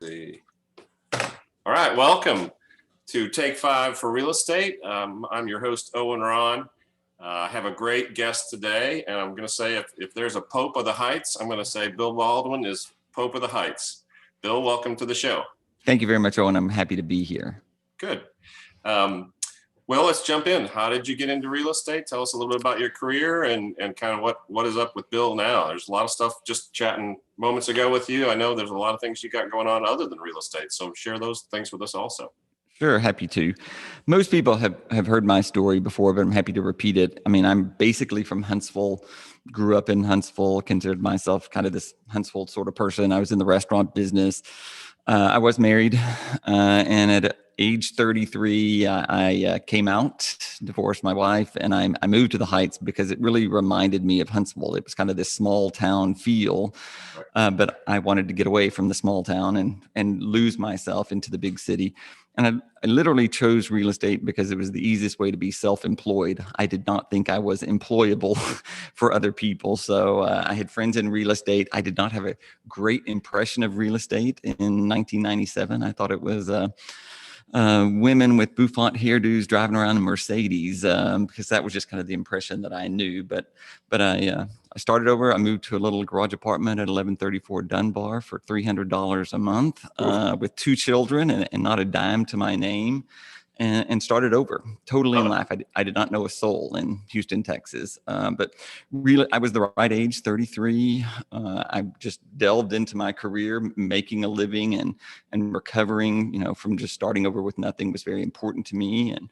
See. All right, welcome to Take 5 for Real Estate. I'm your host, Owen Raun. I have a great guest today, and I'm going to say if there's a Pope of the Heights, I'm going to say Bill Baldwin is Pope of the Heights. Bill, welcome to the show. Thank you very much, Owen. I'm happy to be here. Good. Well, let's jump in. How did you get into real estate? Tell us a little bit about your career and kind of what is up with Bill now. There's a lot of stuff just chatting moments ago with you. I know there's a lot of things you got going on other than real estate. So share those things with us also. Sure, happy to. Most people have heard my story before, but I'm happy to repeat it. I mean, I'm basically from Huntsville, grew up in Huntsville, considered myself kind of this Huntsville sort of person. I was in the restaurant business. I was married, and at age 33, I came out, divorced my wife, and I moved to the Heights because it really reminded me of Huntsville. It was kind of this small town feel, but I wanted to get away from the small town and lose myself into the big city. And I literally chose real estate because it was the easiest way to be self-employed. I did not think I was employable for other people. So I had friends in real estate. I did not have a great impression of real estate in 1997. I thought it was women with bouffant hairdos driving around in Mercedes, because that was just kind of the impression that I knew. But I started over. I moved to a little garage apartment at 1134 Dunbar for $300 a month, with 2 children and not a dime to my name, and started over totally in life. I did not know a soul in Houston, Texas, but really I was the right age, 33. I just delved into my career, making a living and recovering, from just starting over with nothing was very important to me. And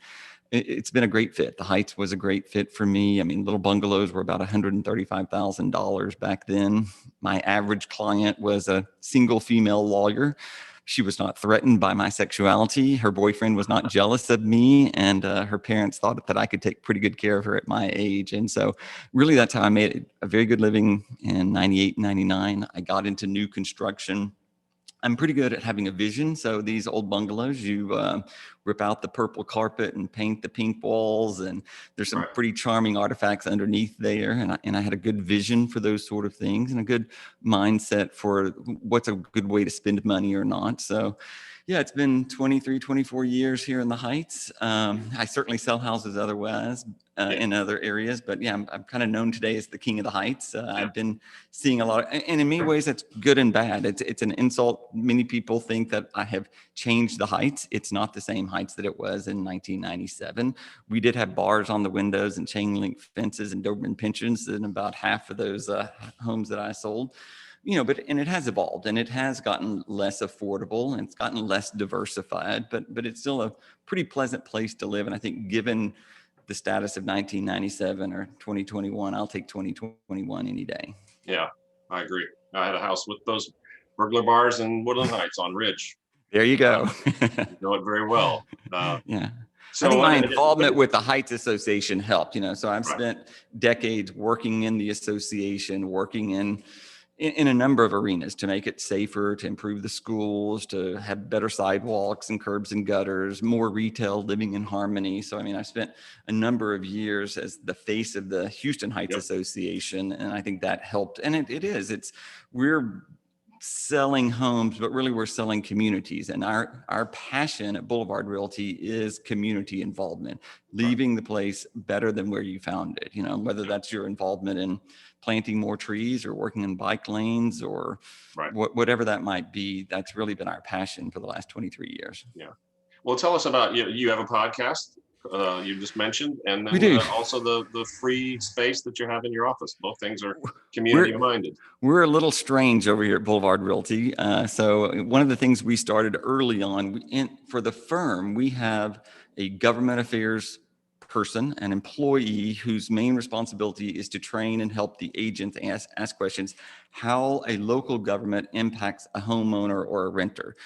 it's been a great fit. The Heights was a great fit for me. I mean, little bungalows were about $135,000 back then. My average client was a single female lawyer. She was not threatened by my sexuality. Her boyfriend was not jealous of me, and her parents thought that I could take pretty good care of her at my age. And so really that's how I made a very good living in 98, 99. I got into new construction. I'm pretty good at having a vision. So these old bungalows, you rip out the purple carpet and paint the pink walls, and there's some pretty charming artifacts underneath there. And I had a good vision for those sort of things and a good mindset for what's a good way to spend money or not. So yeah, it's been 23, 24 years here in the Heights. I certainly sell houses otherwise in other areas, but yeah, I'm kind of known today as the king of the Heights. I've been seeing a lot, and in many ways that's good and bad. It's an insult. Many people think that I have changed the Heights. It's not the same Heights that it was in 1997. We did have bars on the windows and chain link fences and Doberman pinschers in about half of those homes that I sold. But it has evolved and it has gotten less affordable and it's gotten less diversified, but it's still a pretty pleasant place to live. And I think given the status of 1997 or 2021, I'll take 2021 any day. Yeah, I agree. I had a house with those burglar bars in Woodland Heights on Ridge. There you go. You know it very well. Yeah. So I think my involvement with the Heights Association helped, so I've spent decades working in the association, working in a number of arenas to make it safer, to improve the schools, to have better sidewalks and curbs and gutters, more retail living in harmony. So, I spent a number of years as the face of the Houston Heights Association, and I think that helped. And we're selling homes, but really we're selling communities. And our passion at Boulevard Realty is community involvement, leaving the place better than where you found it. Whether that's your involvement in planting more trees or working in bike lanes or whatever that might be, that's really been our passion for the last 23 years. Yeah. Well, tell us about, you have a podcast you just mentioned, and then we do. Also the free space that you have in your office. Both things are community minded. We're a little strange over here at Boulevard Realty. So one of the things we started early on, for the firm, we have a government affairs person, an employee whose main responsibility is to train and help the agents ask questions how a local government impacts a homeowner or a renter.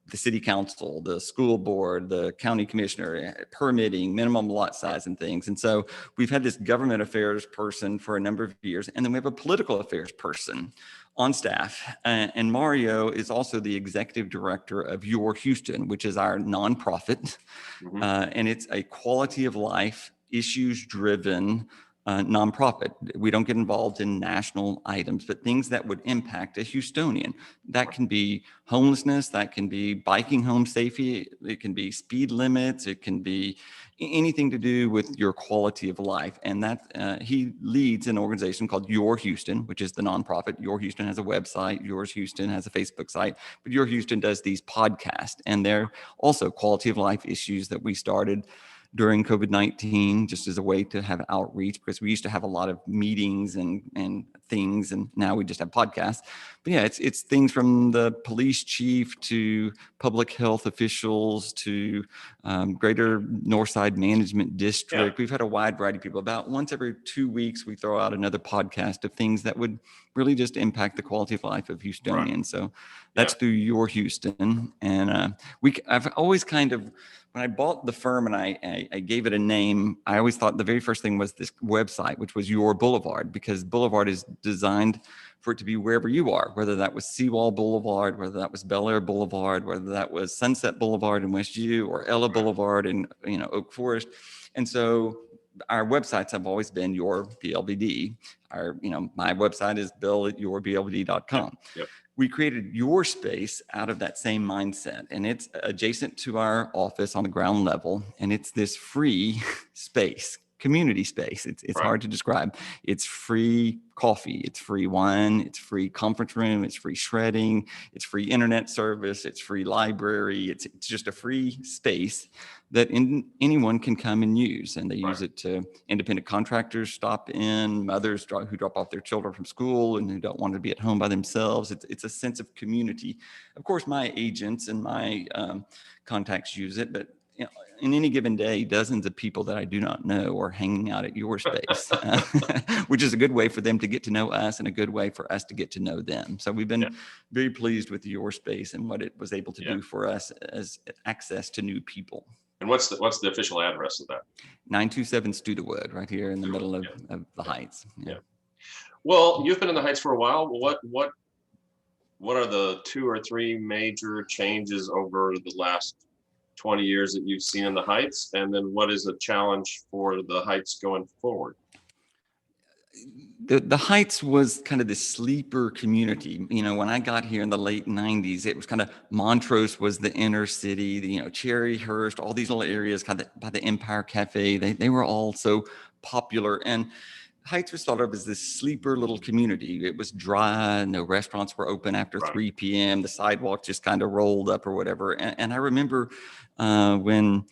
The city council, the school board, the county commissioner, permitting, minimum lot size and things. And so we've had this government affairs person for a number of years, and then we have a political affairs person on staff. And Mario is also the executive director of Your Houston, which is our nonprofit. And it's a quality of life, issues driven nonprofit. We don't get involved in national items, but things that would impact a Houstonian. That can be homelessness, that can be biking home safety, it can be speed limits, it can be anything to do with your quality of life. And that he leads an organization called Your Houston, which is the nonprofit. Your Houston has a website. Yours Houston has a Facebook site. But Your Houston does these podcasts, and they're also quality of life issues that we started during COVID-19, just as a way to have outreach, because we used to have a lot of meetings and things, and now we just have podcasts. But yeah, it's things from the police chief to public health officials to Greater Northside Management District. Yeah. We've had a wide variety of people. About once every 2 weeks, we throw out another podcast of things that would really just impact the quality of life of Houstonians. Right. So that's Yeah. through Your Houston. And I've always kind of, when I bought the firm and I gave it a name, I always thought the very first thing was this website, which was Your Boulevard, because Boulevard is designed for it to be wherever you are, whether that was Seawall Boulevard, whether that was Bel Air Boulevard, whether that was Sunset Boulevard in Westview or Ella Boulevard in Oak Forest. And so our websites have always been Your BLBD. My website is bill@yourblbd.com. Yep. We created Your Space out of that same mindset, and it's adjacent to our office on the ground level, and it's this free space, community space. It's Right. hard to describe. It's free coffee, it's free wine, it's free conference room, it's free shredding, it's free internet service, it's free library. It's just a free space that anyone can come and use, and they use Right. it to independent contractors stop in, mothers who drop off their children from school and who don't want to be at home by themselves. It's a sense of community. Of course, my agents and my contacts use it, but in any given day, dozens of people that I do not know are hanging out at Your Space, which is a good way for them to get to know us and a good way for us to get to know them. So we've been very pleased with Your Space and what it was able to do for us as access to new people. And what's the official address of that? 927 Studewood, right here in the middle of the Heights. Yeah. Well, you've been in the Heights for a while. What are the 2 or 3 major changes over the last 20 years that you've seen in the Heights? And then what is a challenge for the Heights going forward? The Heights was kind of this sleeper community. When I got here in the late 90s, it was kind of Montrose was the inner city, Cherryhurst, all these little areas kind of by the Empire Cafe. They were all so popular. And Heights was thought of as this sleeper little community. It was dry. No restaurants were open after 3 p.m. The sidewalk just kind of rolled up or whatever. And I remember when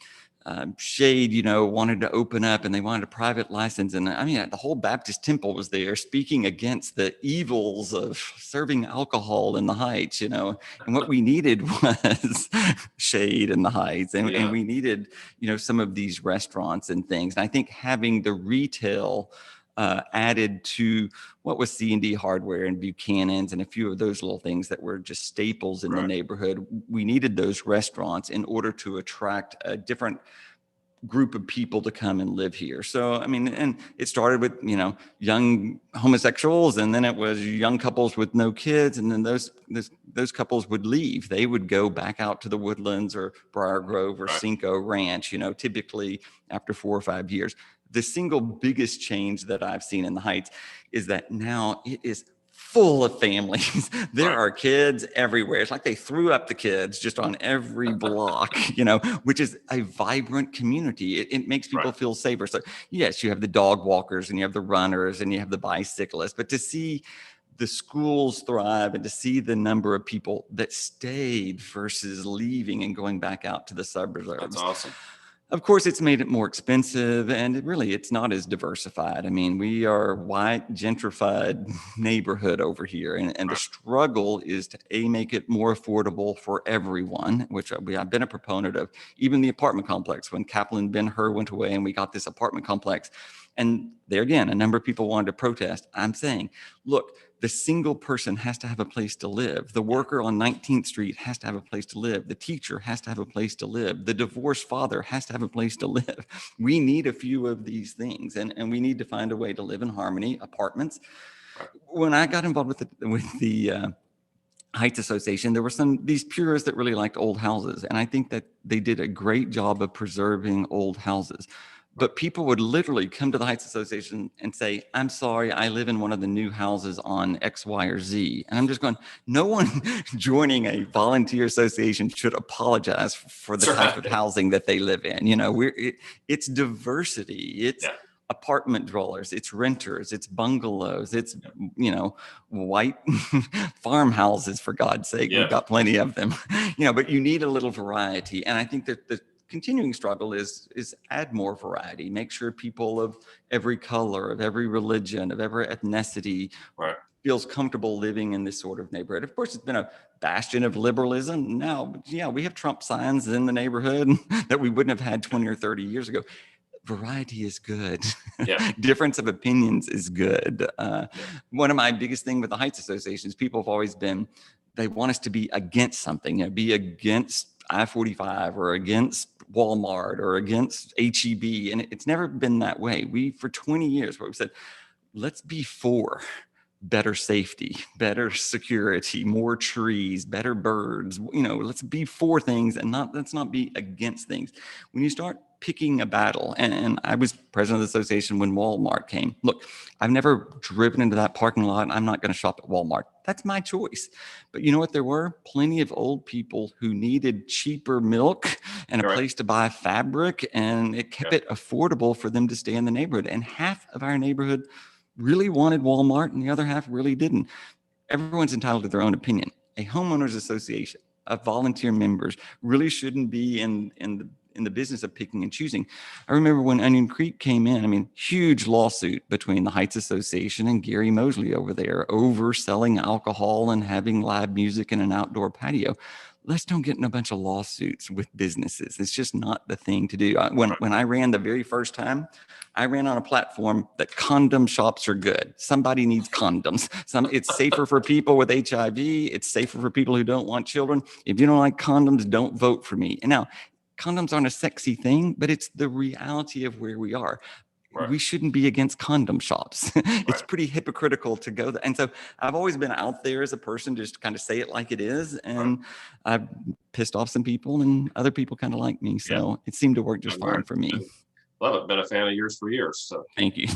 Shade, wanted to open up and they wanted a private license. And I mean, the whole Baptist temple was there speaking against the evils of serving alcohol in the Heights, and what we needed was Shade in the Heights. And we needed, some of these restaurants and things. And I think having the retail added to what was C&D Hardware and Buchanan's and a few of those little things that were just staples in the neighborhood. We needed those restaurants in order to attract a different group of people to come and live here. So, I mean, and it started with, young homosexuals, and then it was young couples with no kids. And then those couples would leave. They would go back out to the Woodlands or Briar Grove or Cinco Ranch, typically after 4 or 5 years. The single biggest change that I've seen in the Heights is that now it is full of families. There are kids everywhere. It's like they threw up the kids just on every block, which is a vibrant community. It makes people feel safer. So yes, you have the dog walkers and you have the runners and you have the bicyclists, but to see the schools thrive and to see the number of people that stayed versus leaving and going back out to the suburbs. That's awesome. Of course, it's made it more expensive, and it's not as diversified. I mean, we are a white, gentrified neighborhood over here, and the struggle is to, make it more affordable for everyone, which I've been a proponent of. Even the apartment complex, when Kaplan Ben-Hur went away and we got this apartment complex, and there again, a number of people wanted to protest. I'm saying, look, the single person has to have a place to live. The worker on 19th Street has to have a place to live. The teacher has to have a place to live. The divorced father has to have a place to live. We need a few of these things, and we need to find a way to live in harmony. Apartments. When I got involved with the Heights Association, there were these purists that really liked old houses, and I think that they did a great job of preserving old houses. But people would literally come to the Heights Association and say, I'm sorry, I live in one of the new houses on X, Y, or Z. And I'm just going, no one joining a volunteer association should apologize for the That's type of right. housing that they live in. It's diversity. It's Yeah. apartment dwellers, it's renters, it's bungalows, it's, white farmhouses, for God's sake. We've Yeah. got plenty of them, but you need a little variety. And I think that the continuing struggle is add more variety, make sure people of every color, of every religion, of every ethnicity Right. feels comfortable living in this sort of neighborhood. Of course, it's been a bastion of liberalism. Now, yeah, we have Trump signs in the neighborhood that we wouldn't have had 20 or 30 years ago. Variety is good. Yeah. Difference of opinions is good. Yeah. One of my biggest thing with the Heights Associations, people have always been, they want us to be against something, be against I-45 or against Walmart or against HEB. And it's never been that way. We, for 20 years, what we said, let's be for better safety, better security, more trees, better birds. Let's be for things and let's not be against things. When you start picking a battle, and I was president of the association when Walmart came. Look, I've never driven into that parking lot. And I'm not going to shop at Walmart. That's my choice. But you know what? There were plenty of old people who needed cheaper milk and a place to buy fabric, and it kept it affordable for them to stay in the neighborhood. And half of our neighborhood really wanted Walmart and the other half really didn't. Everyone's entitled to their own opinion. A homeowners association of volunteer members really shouldn't be in the business of picking and choosing. I remember when Onion Creek came in, huge lawsuit between the Heights Association and Gary Mosley over there over selling alcohol and having live music in an outdoor patio. Let's don't get in a bunch of lawsuits with businesses. It's just not the thing to do. When I ran the very first time, I ran on a platform that condom shops are good. Somebody needs condoms. It's safer for people with HIV. It's safer for people who don't want children. If you don't like condoms, don't vote for me. And now, condoms aren't a sexy thing, but it's the reality of where we are. Right. We shouldn't be against condom shops. It's Right. pretty hypocritical to go there. And so I've always been out there as a person, just to kind of say it like it is. And I've pissed off some people and other people kind of like me. So it seemed to work just fine for me. Love it. Been a fan of yours for years. So Thank you.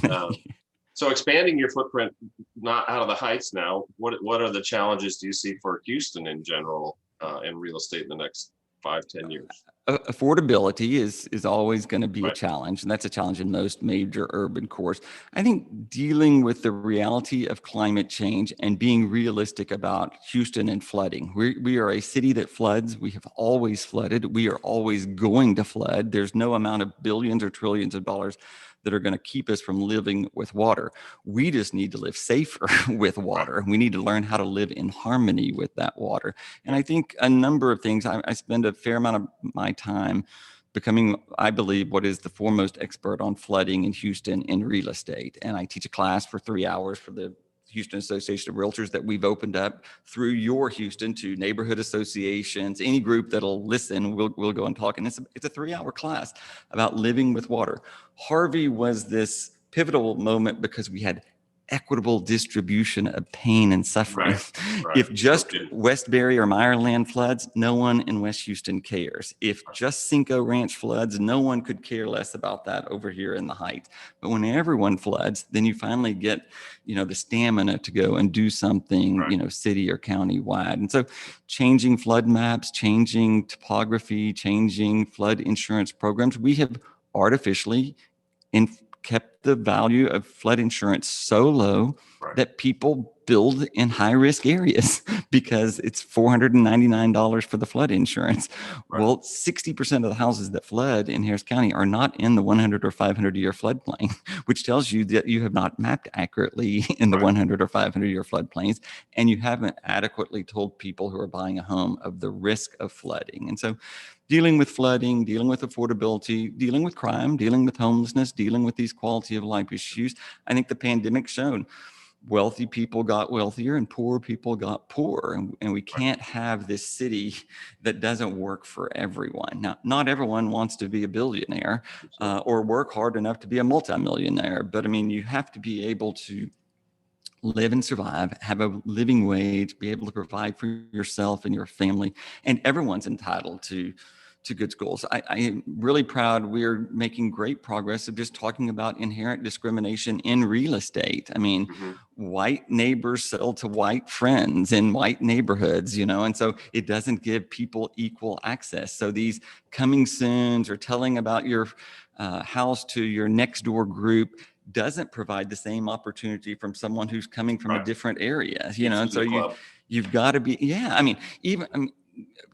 So expanding your footprint, not out of the Heights now, what are the challenges do you see for Houston in general in real estate in the next 5-10 years? Affordability is always going to be a challenge, and that's a challenge in most major urban cores. I think dealing with the reality of climate change and being realistic about Houston and flooding. We are a city that floods. We have always flooded. We are always going to flood. There's no amount of billions or trillions of dollars that are going to keep us from living with water. We just need to live safer with water. We need to learn how to live in harmony with that water. And I think a number of things, I spend a fair amount of my time becoming, I believe, what is the foremost expert on flooding in Houston in real estate. And I teach a class for 3 hours for the Houston Association of Realtors that we've opened up through your Houston to neighborhood associations. Any group that'll listen, we'll go and talk. And it's a 3-hour class about living with water. Harvey was this pivotal moment because we had equitable distribution of pain and suffering. If just Westbury or Meyerland floods, no one in West Houston cares. If just Cinco Ranch floods, no one could care less about that over here in the Heights. But when everyone floods, then you finally get, the stamina to go and do something, city or county wide. And so changing flood maps, changing topography, changing flood insurance programs, we have artificially kept the value of flood insurance so low that people build in high-risk areas because it's $499 for the flood insurance. Well, 60% of the houses that flood in Harris County are not in the 100 or 500-year floodplain, which tells you that you have not mapped accurately in the 100 or 500-year floodplains, and you haven't adequately told people who are buying a home of the risk of flooding. And so dealing with flooding, dealing with affordability, dealing with crime, dealing with homelessness, dealing with these quality of life issues. I think the pandemic shown wealthy people got wealthier and poor people got poorer. And we can't have this city that doesn't work for everyone. Now, not everyone wants to be a billionaire or work hard enough to be a multimillionaire. But you have to be able to live and survive, have a living wage, be able to provide for yourself and your family. And everyone's entitled to to good schools. I'm really proud we're making great progress of just talking about inherent discrimination in real estate. I mean, Mhm. white neighbors sell to white friends in white neighborhoods, and so it doesn't give people equal access. So these coming soons or telling about your house to your next door group doesn't provide the same opportunity from someone who's coming from a Right. different area, Gets and into so the club. you've got to be, I mean, even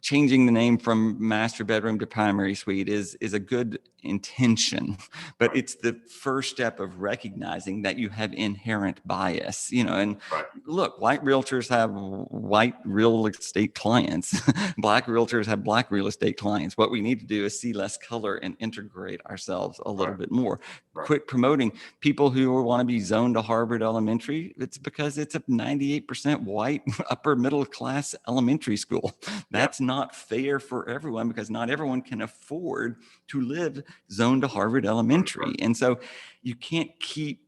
changing the name from master bedroom to primary suite is a good intention, but Right. it's the first step of recognizing that you have inherent bias, and Right. look, white realtors have white real estate clients. Black realtors have black real estate clients. What we need to do is see less color and integrate ourselves a little Right. bit more. Right. Quit promoting people who want to be zoned to Harvard Elementary. It's because it's a 98% white upper middle class elementary school. Yeah. That's not fair for everyone because not everyone can afford to live zoned to Harvard Elementary. Right. And so you can't keep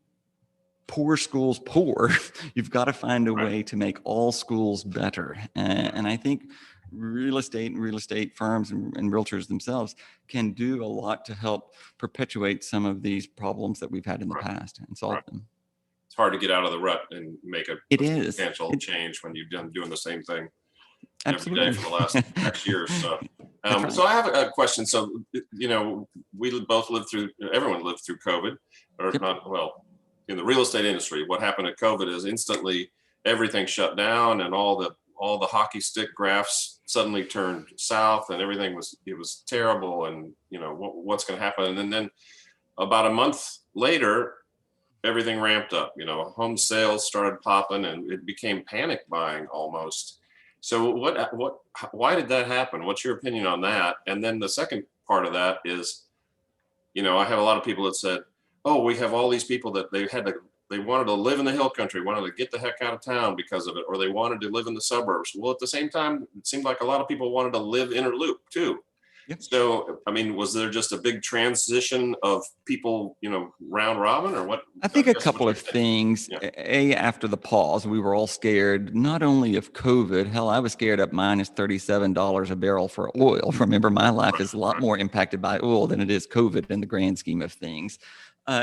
poor schools poor. You've got to find a Right. way to make all schools better. And I think real estate and real estate firms and realtors themselves can do a lot to help perpetuate some of these problems that we've had in the Right. past and solve Right. them. It's hard to get out of the rut and make a It is. substantial change when you've done doing the same thing every day Absolutely. for the last X years. So, That's right. so I have a question. So, we both lived through, everyone lived through COVID, or Yep. not, well, in the real estate industry. What happened at COVID is instantly everything shut down, and all the hockey stick graphs suddenly turned south, and it was terrible. And what's going to happen? And then about a month later, everything ramped up. Home sales started popping, and it became panic buying almost. So why did that happen? What's your opinion on that? And then the second part of that is, I have a lot of people that said, oh, we have all these people that they wanted to live in the hill country, wanted to get the heck out of town because of it, or they wanted to live in the suburbs. Well, at the same time, it seemed like a lot of people wanted to live inner loop too. Yep. So, I mean, was there just a big transition of people, round robin, or what? I think a guess what couple you of think. things. Yeah. After the pause, we were all scared, not only of COVID. Hell, I was scared at minus $37 a barrel for oil. Remember, my life is a lot Right. more impacted by oil than it is COVID in the grand scheme of things.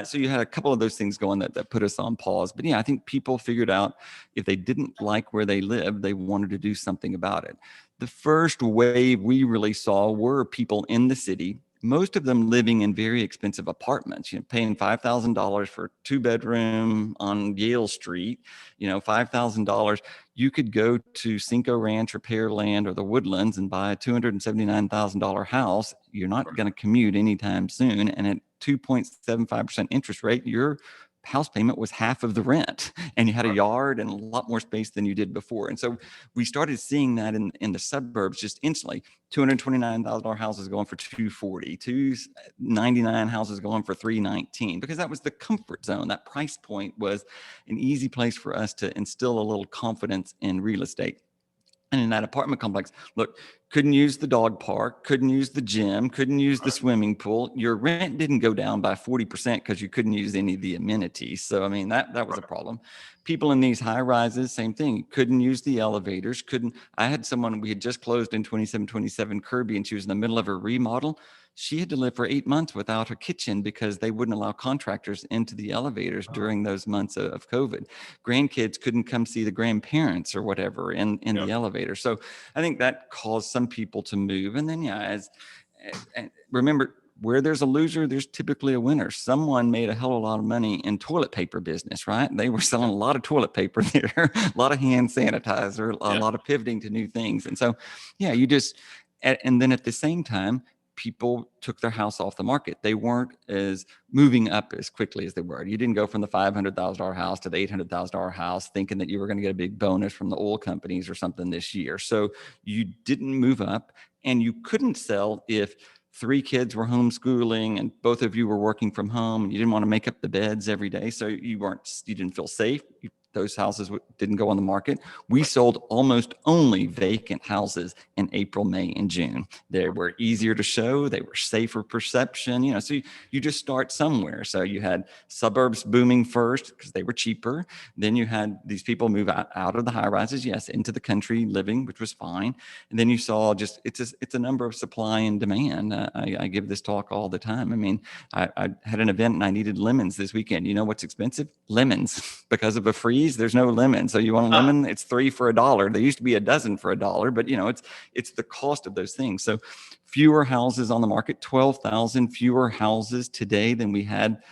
So you had a couple of those things going that put us on pause. But yeah, I think people figured out if they didn't like where they lived, they wanted to do something about it. The first wave we really saw were people in the city, most of them living in very expensive apartments, paying $5,000 for a 2-bedroom on Yale Street, $5,000. You could go to Cinco Ranch or Pearland or the Woodlands and buy a $279,000 house. You're not going to commute anytime soon. And at 2.75% interest rate, your house payment was half of the rent, and you had a yard and a lot more space than you did before. And so we started seeing that in the suburbs just instantly. $229,000 houses going for $240, $299 houses going for $319, because that was the comfort zone. That price point was an easy place for us to instill a little confidence in real estate. And in that apartment complex, look, couldn't use the dog park, couldn't use the gym, couldn't use the swimming pool. Your rent didn't go down by 40% because you couldn't use any of the amenities. So, I mean, that was a problem. People in these high rises, same thing, couldn't use the elevators, I had someone, we had just closed in 2727 Kirby, and she was in the middle of her remodel. She had to live for 8 months without a kitchen because they wouldn't allow contractors into the elevators during those months of COVID. Grandkids couldn't come see the grandparents or whatever in the elevator. So I think that caused some people to move. And then, and remember, where there's a loser, there's typically a winner. Someone made a hell of a lot of money in toilet paper business, right? They were selling a lot of toilet paper there, a lot of hand sanitizer, a lot of pivoting to new things. And so, and then at the same time, people took their house off the market. They weren't as moving up as quickly as they were. You didn't go from the $500,000 house to the $800,000 house thinking that you were going to get a big bonus from the oil companies or something this year. So you didn't move up, and you couldn't sell if 3 kids were homeschooling and both of you were working from home and you didn't want to make up the beds every day. So you didn't feel safe. You those houses didn't go on the market. We sold almost only vacant houses in April, May, and June. They were easier to show. They were safer perception, so you just start somewhere. So you had suburbs booming first because they were cheaper. Then you had these people move out of the high rises, yes, into the country living, which was fine. And then you saw it's a number of supply and demand. I give this talk all the time. I mean, I had an event and I needed lemons this weekend. You know what's expensive? Lemons. Because of a freeze, there's no lemon. So you want a lemon? It's 3 for $1. They used to be a dozen for $1, but it's the cost of those things. So fewer houses on the market, 12,000 fewer houses today than we had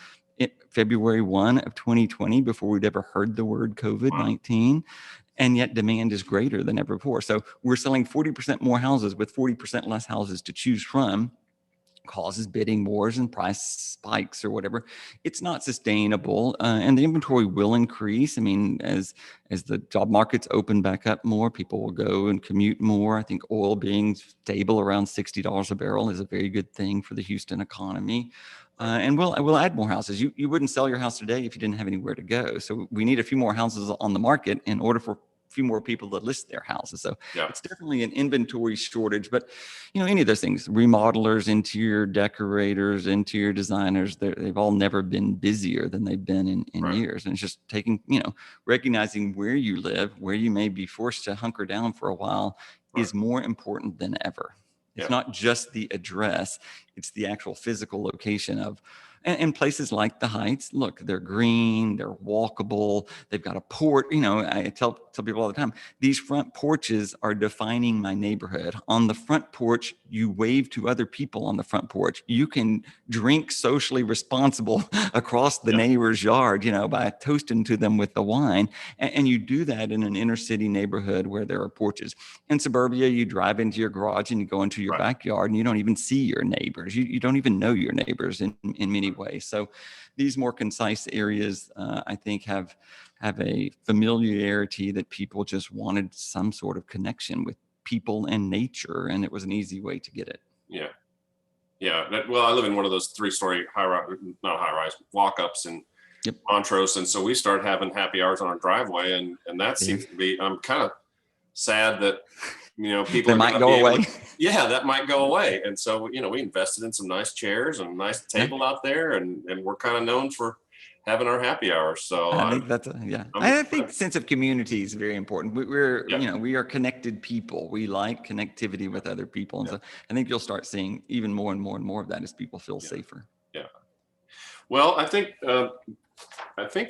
February 1 of 2020 before we'd ever heard the word COVID-19. And yet demand is greater than ever before. So we're selling 40% more houses with 40% less houses to choose from. Causes bidding wars and price spikes or whatever. It's not sustainable, and the inventory will increase. I mean, as the job markets open back up more, people will go and commute more. I think oil being stable around $60 a barrel is a very good thing for the Houston economy. And we'll add more houses. You wouldn't sell your house today if you didn't have anywhere to go. So we need a few more houses on the market in order for few more people to list their houses. So it's definitely an inventory shortage, but any of those things, remodelers, interior decorators, interior designers, they've all never been busier than they've been in years. And it's just taking, recognizing where you live, where you may be forced to hunker down for a while is more important than ever. It's not just the address, it's the actual physical location of, and places like the Heights, look, they're green, they're walkable, they've got a porch. I tell people all the time, these front porches are defining my neighborhood. On the front porch, you wave to other people on the front porch. You can drink socially responsible across the neighbor's yard, by toasting to them with the wine. And you do that in an inner city neighborhood where there are porches. In suburbia, you drive into your garage and you go into your backyard and you don't even see your neighbors. You don't even know your neighbors in many ways. So these more concise areas, I think, have a familiarity that people just wanted some sort of connection with people and nature, and it was an easy way to get it. Well, I live in one of those 3-story not high-rise walk-ups in Montrose, and so we started having happy hours on our driveway, and that seems to be. I'm kind of sad that people might go away. That might go away. And so, we invested in some nice chairs and a nice table out there, and we're kind of known for having our happy hours. So I think that's I think sense of community is very important. We are connected people. We like connectivity with other people. And so I think you'll start seeing even more and more and more of that as people feel safer. Yeah. Well, I think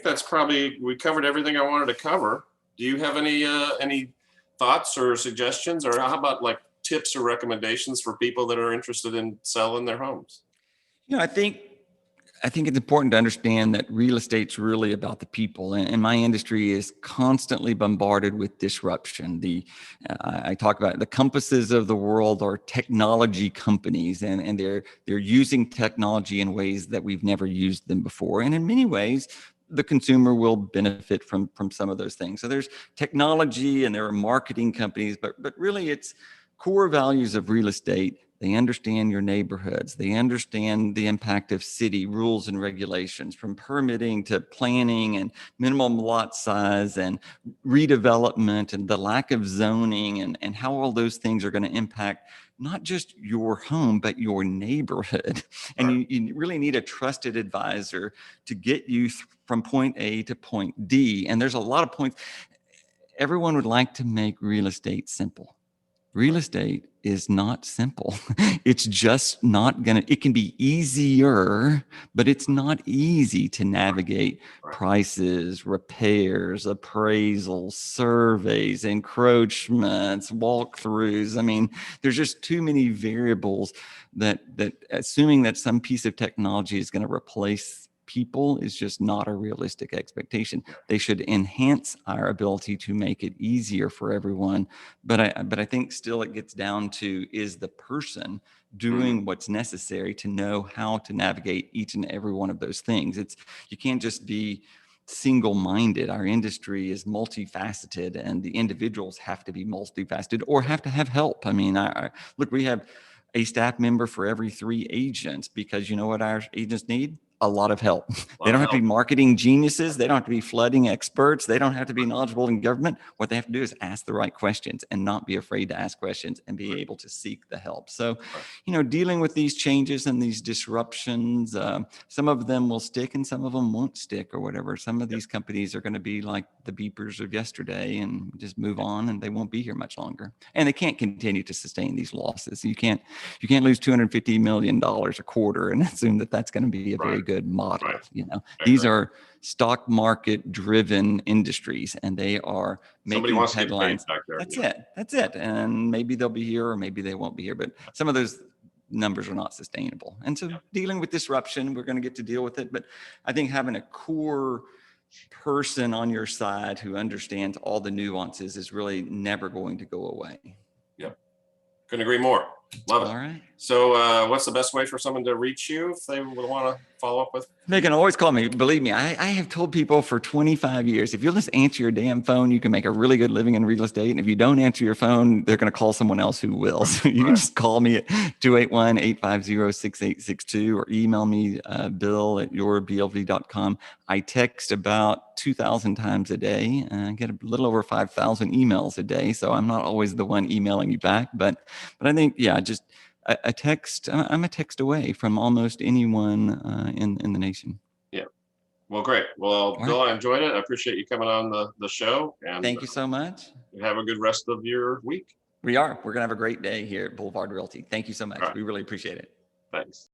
that's probably, we covered everything I wanted to cover. Do you have any thoughts or suggestions, or how about like tips or recommendations for people that are interested in selling their homes? I think it's important to understand that real estate's really about the people, and my industry is constantly bombarded with disruption. I talk about the compasses of the world are technology companies, and they're using technology in ways that we've never used them before, and in many ways the consumer will benefit from some of those things. So there's technology and there are marketing companies, but really it's core values of real estate. They understand your neighborhoods. They understand the impact of city rules and regulations, from permitting to planning and minimum lot size and redevelopment and the lack of zoning and how all those things are going to impact not just your home, but your neighborhood. And you really need a trusted advisor to get you from point A to point D. And there's a lot of points. Everyone would like to make real estate simple. Real estate is not simple. It's just not it can be easier, but it's not easy to navigate prices, repairs, appraisals, surveys, encroachments, walkthroughs. I mean, there's just too many variables that assuming that some piece of technology is going to replace people is just not a realistic expectation. They should enhance our ability to make it easier for everyone. But I think still it gets down to, is the person doing what's necessary to know how to navigate each and every one of those things? You can't just be single-minded. Our industry is multifaceted, and the individuals have to be multifaceted or have to have help. I mean, look, we have a staff member for every 3 agents, because you know what our agents need? a lot of help. They don't have to be marketing geniuses. They don't have to be flooding experts. They don't have to be knowledgeable in government. What they have to do is ask the right questions and not be afraid to ask questions and be able to seek the help. So, dealing with these changes and these disruptions, some of them will stick and some of them won't stick or whatever. Some of these companies are going to be like the beepers of yesterday and just move on, and they won't be here much longer. And they can't continue to sustain these losses. You can't lose $250 million a quarter and assume that that's going to be a very good model. These are stock market driven industries, and they are making headlines. That's it. And maybe they'll be here or maybe they won't be here, but some of those numbers are not sustainable. And so dealing with disruption, we're going to get to deal with it. But I think having a core person on your side who understands all the nuances is really never going to go away. Yep. Couldn't agree more. Love it. All right. So what's the best way for someone to reach you if they would want to follow up with? They can always call me. Believe me, I have told people for 25 years, if you'll just answer your damn phone, you can make a really good living in real estate. And if you don't answer your phone, they're going to call someone else who will. So you can just call me at 281-850-6862 or email me, bill@yourblv.com. I text about 2,000 times a day. I get a little over 5,000 emails a day. So I'm not always the one emailing you back. But I think, just a text. I'm a text away from almost anyone in the nation. Yeah. Well, great. Well, Bill, I enjoyed it. I appreciate you coming on the show. And thank you so much. Have a good rest of your week. We're going to have a great day here at Boulevard Realty. Thank you so much. We really appreciate it. Thanks.